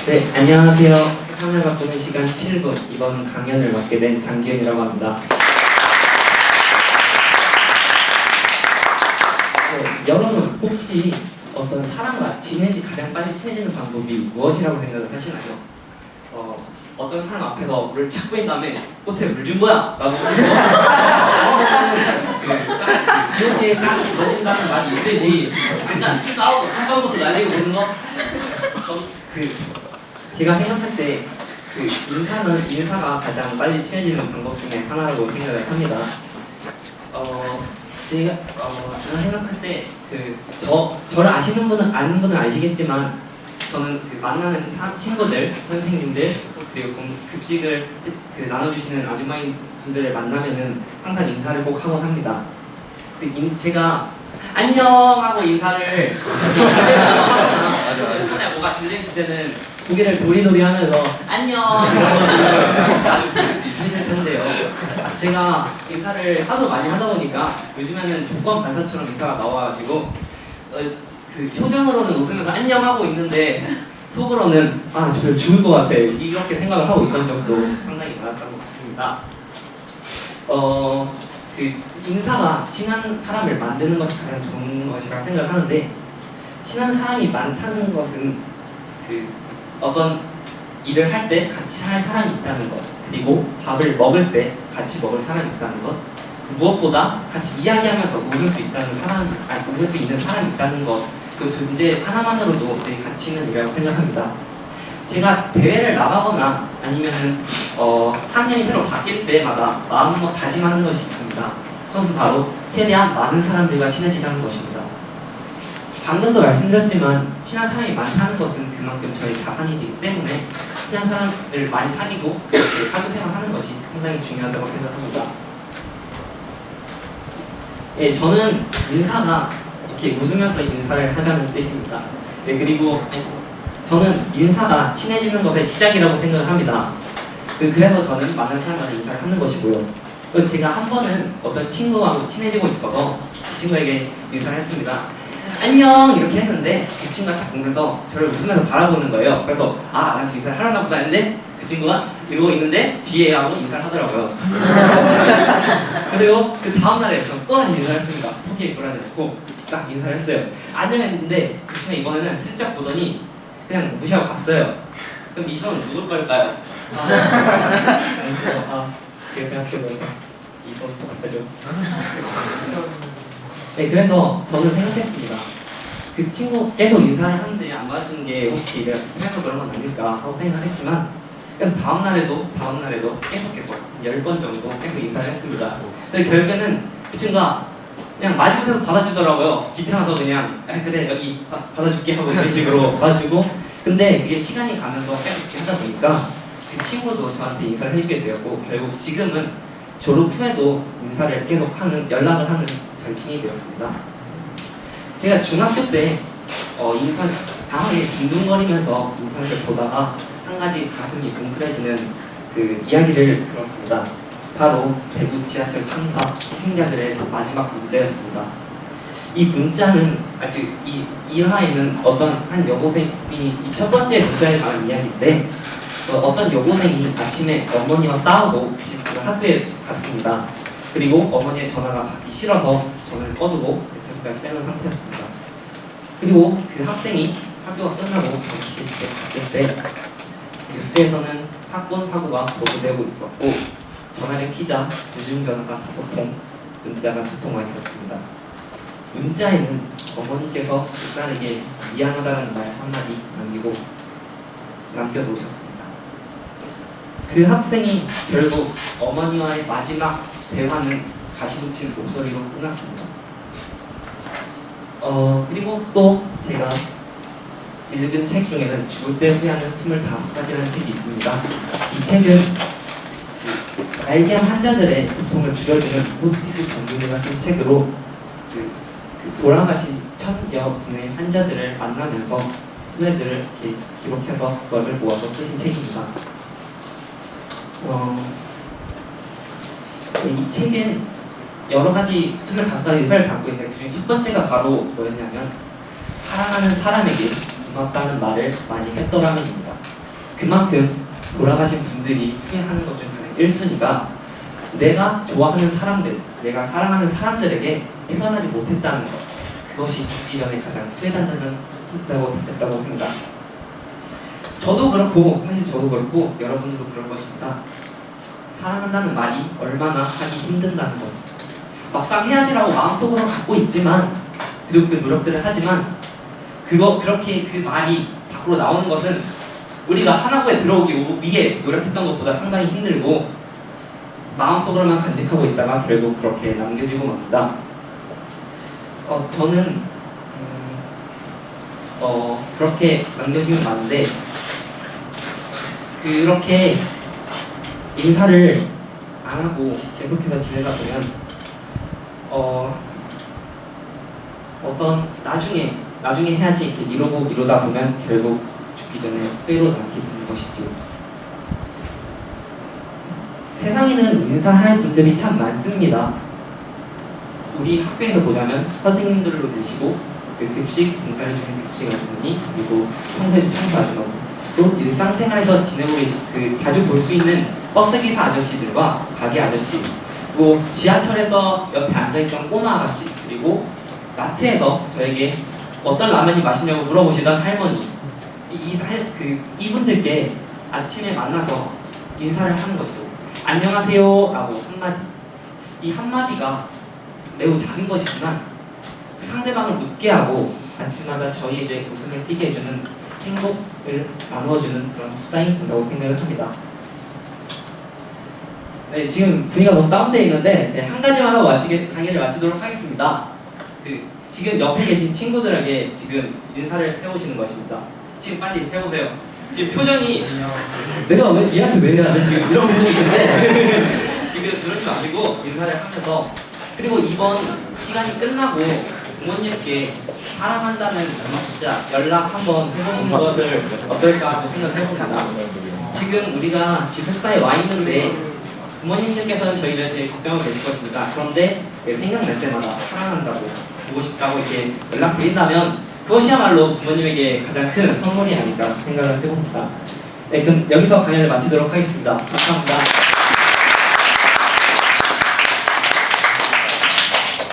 네, 안녕하세요. 세상을 바꾸는 시간 7부, 이번 강연을 맡게 된 장기현이라고 합니다. 여러분, 혹시 어떤 사람과 가장 빨리 친해지는 방법이 무엇이라고 생각을 하시나요? 어떤 사람 앞에서 물을 착 뿌린 다음에 꽃에 물 준 거야! 라고 이렇게 딱 이어진다는 말이 있듯이 일단 싸우고 한방부터 날리고 그러는 거 제가 생각할 때 인사가 가장 빨리 친해지는 방법 중에 하나라고 생각을 합니다. 제가 생각할 때 저를 아시는 분은 아는 분은 아시겠지만 저는 만나는 친구들, 선생님들 그리고 급식을 나눠주시는 아주머니 분들을 만나면은 항상 인사를 꼭 하곤 합니다. 제가 안녕 하고 인사를 하거나 뭐가 들려있을 때는 고개를 도리도리 하면서 안녕 이러고 부를 수 있으실 텐데요. 제가 인사를 하도 많이 하다 보니까 요즘에는 조건 반사처럼 인사가 나와가지고 표정으로는 웃으면서 안녕 하고 있는데 속으로는 저 죽을 것 같아 이렇게 생각을 하고 있던 적도 상당히 많았던 것 같습니다. 인사가 친한 사람을 만드는 것이 가장 좋은 것이라고 생각을 하는데 친한 사람이 많다는 것은 어떤 일을 할 때 같이 할 사람이 있다는 것 그리고 밥을 먹을 때 같이 먹을 사람이 있다는 것 무엇보다 같이 이야기하면서 웃을 수 있는 사람이 있다는 것 그 존재 하나만으로도 되게 가치 있는 일이라고 생각합니다. 제가 대회를 나가거나 아니면은 학년이 새로 바뀔 때마다 마음먹고 다짐하는 것이 있습니다. 그것은 바로 최대한 많은 사람들과 친해지자는 것입니다. 방금도 말씀드렸지만 친한 사람이 많다는 것은 그만큼 저희 자산이기 때문에 친한 사람을 많이 사귀고 사교생활하는 것이 상당히 중요하다고 생각합니다. 예, 저는 인사가 이렇게 웃으면서 인사를 하자는 뜻입니다. 네, 그리고 저는 인사가 친해지는 것의 시작이라고 생각을 합니다. 그래서 저는 많은 사람과 인사를 하는 것이고요. 제가 한 번은 어떤 친구하고 친해지고 싶어서 그 친구에게 인사를 했습니다. 안녕! 이렇게 했는데 그 친구가 딱 보면서 저를 웃으면서 바라보는 거예요. 그래서 나한테 인사를 하려나 보다 했는데 그 친구가 이러고 있는데 뒤에 하고 인사를 하더라고요. 그리고 그 다음날에 저 또다시 인사를 했습니다. 포기에 굴하지 않고 딱 인사를 했어요. 안녕 했는데 그 친구가 이번에는 슬쩍 보더니 그냥 무시하고 갔어요. 그럼 이 사람은 누굴 걸까요? 그렇게 생각해보니까 이번 똑같아죠. 네, 그래서 저는 생각했습니다. 그 친구 계속 인사를 하는데 안 받아주는 게 혹시 내가 생각해서 그런 건 아닐까 하고 생각했지만 그래서 다음날에도 계속 10번 정도 계속 인사를 했습니다. 근데 결국에는 그 친구가 그냥 마지못해서 받아주더라고요. 귀찮아서 그냥 그래 여기 받아줄게 하고 이런 식으로 받아주고 근데 그게 시간이 가면서 계속 이렇게 하다 보니까 그 친구도 저한테 인사를 해주게 되었고 결국 지금은 졸업 후에도 인사를 계속 연락을 하는 절친이 되었습니다. 제가 중학교 때 방학에 둥둥거리면서 인터넷을 보다가 한 가지 가슴이 뭉클해지는 이야기를 들었습니다. 바로 대구 지하철 참사 희생자들의 마지막 문자였습니다. 이 문자는 이 화에는 어떤 한 여고생이 이 첫 번째 문자에 관한 이야기인데 어떤 여고생이 아침에 어머니와 싸우고 학교에 갔습니다. 그리고 어머니의 전화가 받기 싫어서 전화를 꺼두고 핸드폰까지 빼놓은 상태였습니다. 그리고 그 학생이 학교가 끝나고 잠시 갔을 때 뉴스에서는 사건 사고가 보도되고 있었고 전화를 키자 대중전화가 5통, 문자가 2통만 있었습니다. 문자에는 어머니께서 그 딸에게 미안하다는 말 한마디 남겨놓으셨습니다. 그 학생이 결국 어머니와의 마지막 대화는 가시붙인 목소리로 끝났습니다. 그리고 또 제가 읽은 책 중에는 죽을 때 후회하는 25가지라는 책이 있습니다. 이 책은 알게 환자들의 고통을 줄여주는 호스피스 전문의가 쓴 책으로 돌아가신 천여 분의 환자들을 만나면서 후회들을 이렇게 기록해서 그걸 모아서 쓰신 책입니다. 이 책은 여러 가지 25가지 의사를 담고 있는데 그중 첫 번째가 바로 뭐였냐면 사랑하는 사람에게 고맙다는 말을 많이 했더라면입니다. 그만큼 돌아가신 분들이 후회하는 것 중 가장 1순위가 내가 좋아하는 사람들, 내가 사랑하는 사람들에게 표현하지 못했다는 것. 그것이 죽기 전에 가장 후회된다고 합니다. 저도 그렇고, 사실 저도 그렇고, 여러분들도 그럴 것입니다. 사랑한다는 말이 얼마나 하기 힘든다는 것. 막상 해야지라고 마음속으로 갖고 있지만, 그리고 그 노력들을 하지만, 그렇게 그 말이 밖으로 나오는 것은 우리가 하나부에 들어오기 위해 노력했던 것보다 상당히 힘들고, 마음속으로만 간직하고 있다가 결국 그렇게 남겨지고 맙니다. 저는 그렇게 남겨지면 많은데 그렇게 인사를 안 하고 계속해서 지내다 보면 어떤 나중에 해야지 이렇게 미루다 보면 결국 죽기 전에 후회로 남게 되는 것이죠. 세상에는 인사할 분들이 참 많습니다. 우리 학교에서 보자면 선생님들로 계시고 그 급식 봉사를 주는 급식 아주머니, 그리고 청소해주 청소 아주머니, 또 일상생활에서 지내고 계신 그 자주 볼 수 있는 버스기사 아저씨들과 가게 아저씨, 그리고 지하철에서 옆에 앉아있던 꼬마 아가씨, 그리고 마트에서 저에게 어떤 라면이 맛있냐고 물어보시던 할머니, 이분들께 아침에 만나서 인사를 하는 것이죠. 안녕하세요 라고 한마디. 이 한마디가 매우 작은 것이지만 상대방을 웃게 하고 아침마다 저희에게 웃음을 띠게 해주는 행복을 나누어주는 그런 수단이 된다고 생각을 합니다. 네, 지금 분위기가 너무 다운되어 있는데 제가 한 가지만 하고 강의를 마치도록 하겠습니다. 지금 옆에 계신 친구들에게 지금 인사를 해보시는 것입니다. 지금 빨리 해보세요. 지금 표정이 내가 왜 얘한테 왜 해야 돼? 지금 이런 표정이 있는데 지금 그러지 마시고 인사를 하면서, 그리고 이번 시간이 끝나고 부모님께 사랑한다는 진짜 연락 한번 해보시는 것을 어떨까 하고 생각해봅니다. 지금 우리가 기숙사에 와 있는데 부모님들께서는 저희를 되게 걱정하고 계실 것입니다. 그런데 생각날 때마다 사랑한다고, 보고 싶다고 이렇게 연락드린다면 그것이야말로 부모님에게 가장 큰 선물이 아닐까 생각을 해봅니다. 네, 그럼 여기서 강연을 마치도록 하겠습니다. 감사합니다.